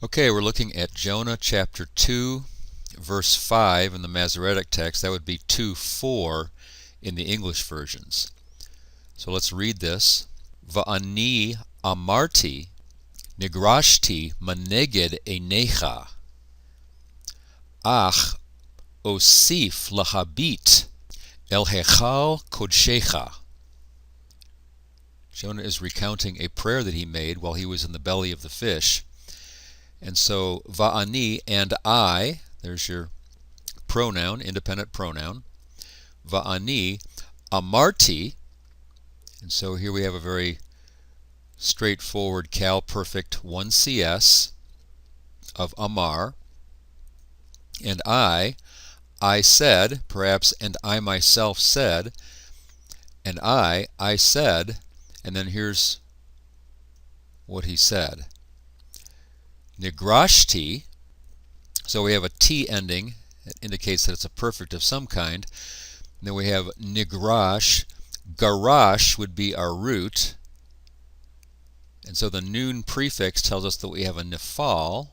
Okay, we're looking at Jonah chapter 2, verse 5 in the Masoretic text. That would be 2:4 in the English versions. So let's read this. Va'ani amarti nigrashti maneged einecha ach osif lahabit el hechal kodshecha. Jonah is recounting a prayer that he made while he was in the belly of the fish. And so, va'ani, and I, there's your pronoun, independent pronoun. Va'ani amarti, and so here we have a very straightforward Cal Perfect 1CS of amar. And I said, perhaps, and I myself said, and I said, and then here's what he said. Nigrashti, so we have a T ending. It indicates that it's a perfect of some kind. And then we have nigrash. Garash would be our root. And so the noon prefix tells us that we have a nifal,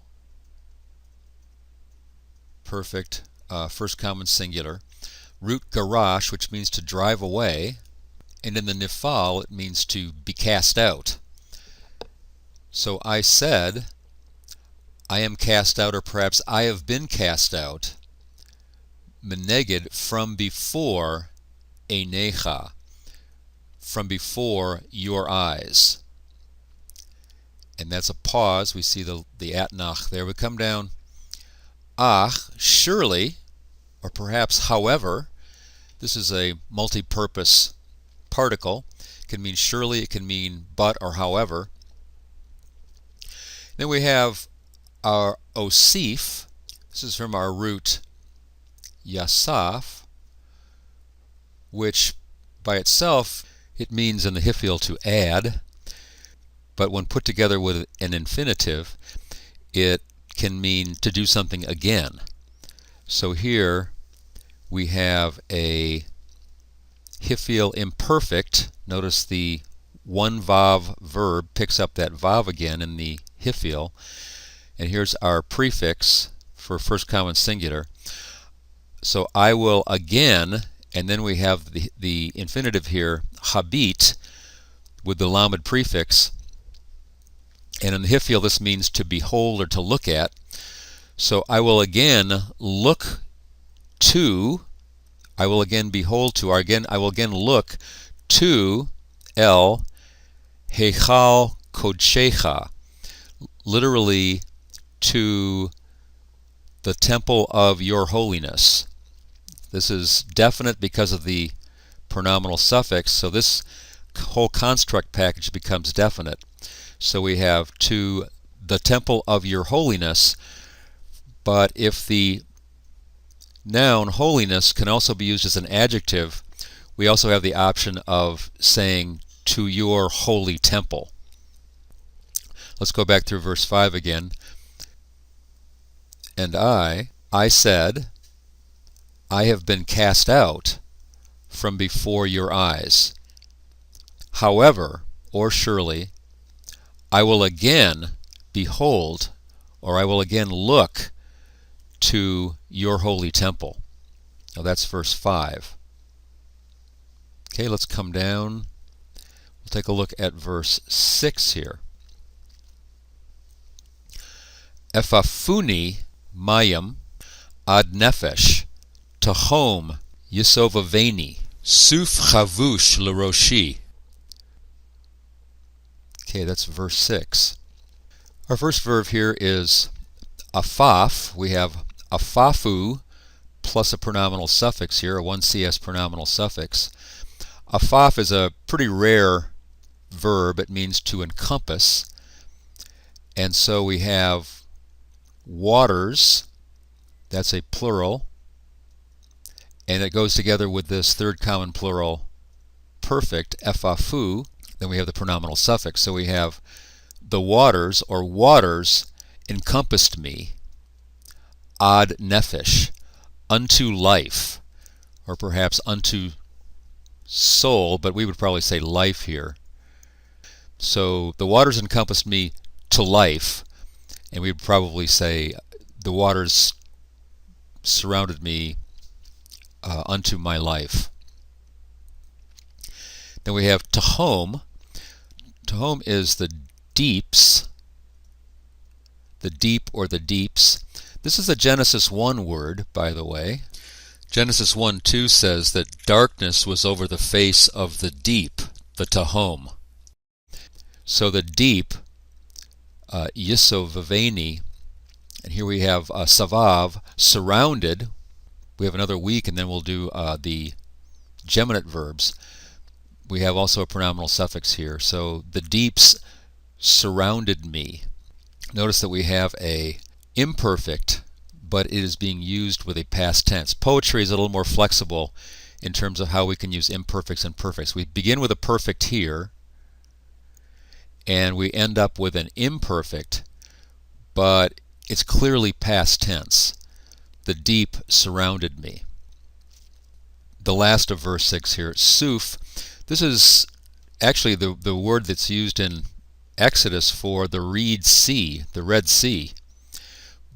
perfect, first common singular. Root garash, which means to drive away. And in the nifal, it means to be cast out. So I said, I am cast out, or perhaps I have been cast out, meneged, from before einecha, from before your eyes. And that's a pause. We see the atnach there. We come down, ach, surely, or perhaps however. This is a multi-purpose particle. It can mean surely, it can mean but or however. Then we have our osif. This is from our root yasaf, which by itself it means in the Hifil to add, but when put together with an infinitive, it can mean to do something again. So here we have a Hifil imperfect. Notice the one vav verb picks up that vav again in the Hifil. And here's our prefix for first common singular. So I will again, and then we have the infinitive here, habit, with the lamed prefix. And in the Hifil, this means to behold or to look at. So I will again look to, I will again behold to, or again I will again look to el hechal kodshecha, literally to the temple of your holiness. This is definite because of the pronominal suffix, so this whole construct package becomes definite. So we have to the temple of your holiness, but if the noun holiness can also be used as an adjective, we also have the option of saying to your holy temple. Let's go back through verse 5 again. And I said, I have been cast out from before your eyes. However, or surely, I will again behold, or I will again look to your holy temple. Now that's verse 5. Okay, let's come down. We'll take a look at verse 6 here. Efafuni mayim ad nefesh tahom yisovaveni suf chavush l'roshi. Okay, that's verse 6. Our first verb here is afaf. We have afafu plus a pronominal suffix here, a 1CS pronominal suffix. Afaf is a pretty rare verb. It means to encompass. And so we have waters, that's a plural, and it goes together with this third common plural perfect, efafu. Then we have the pronominal suffix. So we have the waters, or waters, encompassed me, ad nefesh, unto life, or perhaps unto soul, but we would probably say life here. So the waters encompassed me to life, and we'd probably say the waters surrounded me unto my life. Then we have Tehom. Tehom is the deeps, the deep or the deeps. This is a Genesis 1 word, by the way. Genesis 1:2 says that darkness was over the face of the deep, the Tehom. So the deep, Yisovaveni, and here we have Savav, surrounded. We have another week, and then we'll do the geminate verbs. We have also a pronominal suffix here. So the deeps surrounded me. Notice that we have a imperfect, but it is being used with a past tense. Poetry is a little more flexible in terms of how we can use imperfects and perfects. We begin with a perfect here, and we end up with an imperfect, but it's clearly past tense. The deep surrounded me. The last of verse 6 here, Suf. This is actually the word that's used in Exodus for the Reed Sea, the Red Sea.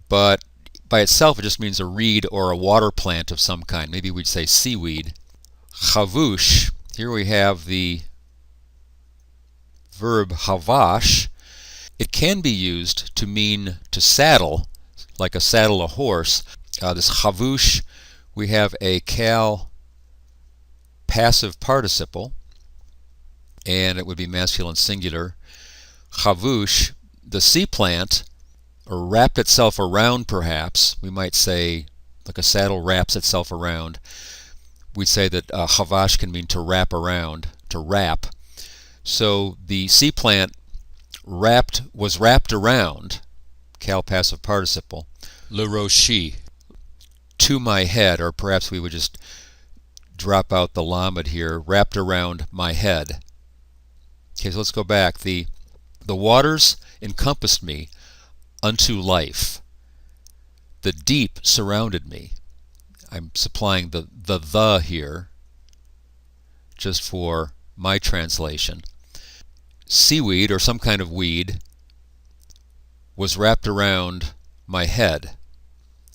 But by itself it just means a reed or a water plant of some kind. Maybe we'd say seaweed. Chavush, here we have the verb havash. It can be used to mean to saddle, like a saddle a horse. This chavush, we have a kal passive participle, and it would be masculine singular. Chavush, the sea plant, or wrapped itself around perhaps. We might say like a saddle wraps itself around. We'd say that chavash can mean to wrap around, to wrap. So the sea plant was wrapped around, kal passive participle, le roshi, to my head, or perhaps we would just drop out the lamed here, wrapped around my head. Okay, so let's go back. The waters encompassed me unto life. The deep surrounded me. I'm supplying the here just for my translation. Seaweed, or some kind of weed, was wrapped around my head.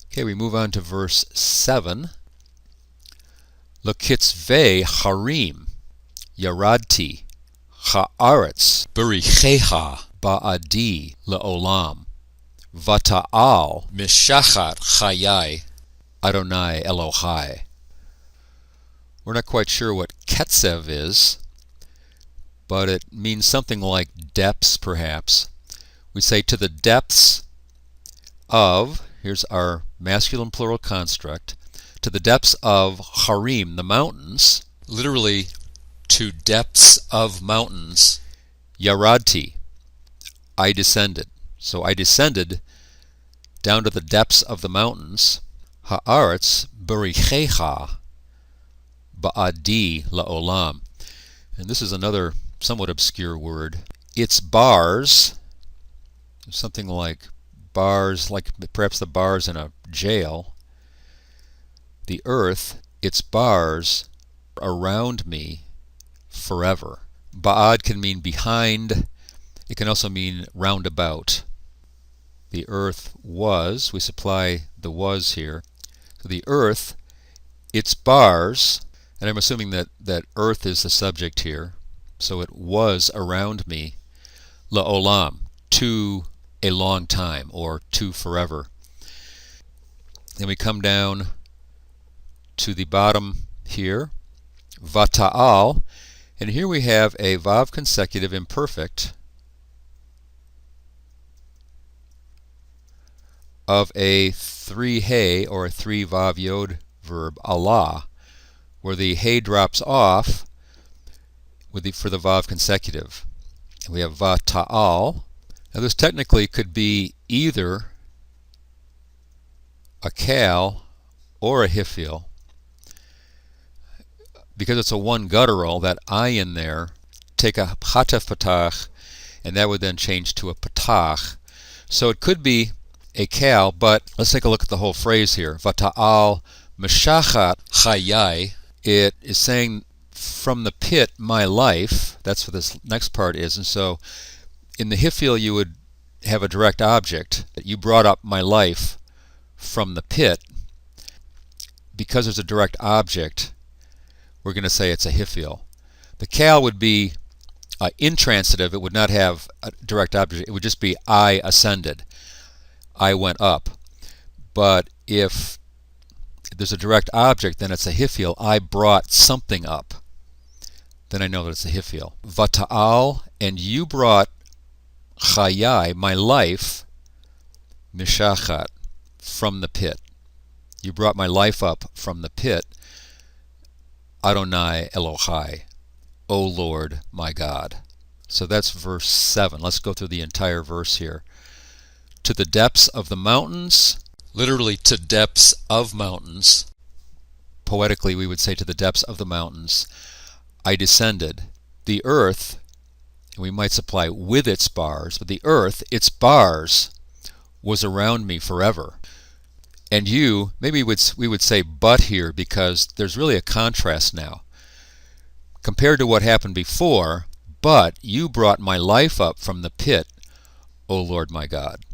Okay, we move on to verse 7. L'kitzvei harim yaradti ha'aretz bericheha ba'adi le'olam vata'al mishachat chayai Adonai Elohai. We're not quite sure what ketzev is, but it means something like depths, perhaps. We say to the depths of, here's our masculine plural construct, to the depths of harim, the mountains, literally to depths of mountains, yaradti, I descended. So I descended down to the depths of the mountains. Ha'aretz berichecha ba'adi la'olam. And this is another somewhat obscure word. Its bars, something like bars, like perhaps the bars in a jail. The earth, its bars around me forever. Ba'ad can mean behind. It can also mean roundabout. The earth was, we supply the was here. So the earth, its bars, and I'm assuming that earth is the subject here, so it was around me, la'olam, to a long time, or to forever. Then we come down to the bottom here, vata'al, and here we have a vav consecutive imperfect of a 3 hey or a 3 vav yod verb, Allah, where the hey drops off for the vav consecutive. And we have vata'al. Now this technically could be either a kal or a hifil. Because it's a one guttural, that I in there, take a chatef patach, and that would then change to a patach. So it could be a kal, but let's take a look at the whole phrase here. Vata'al meshachat chayai. It is saying from the pit, my life. That's what this next part is. And so in the hifil you would have a direct object, you brought up my life from the pit. Because there's a direct object, we're going to say it's a hiphil. The kal would be intransitive. It would not have a direct object. It would just be I ascended. I went up. But if there's a direct object, then it's a hiphil. I brought something up. Then I know that it's a hiphil. Vata'al, and you brought chayai, my life, mishachat, from the pit. You brought my life up from the pit. Adonai Elohai, O Lord my God. So that's verse 7. Let's go through the entire verse here. To the depths of the mountains, literally to depths of mountains. Poetically we would say to the depths of the mountains, I descended. The earth, and we might supply with its bars, but the earth, its bars, was around me forever. And you, maybe we would say but here, because there's really a contrast now. Compared to what happened before, but you brought my life up from the pit, O Lord my God.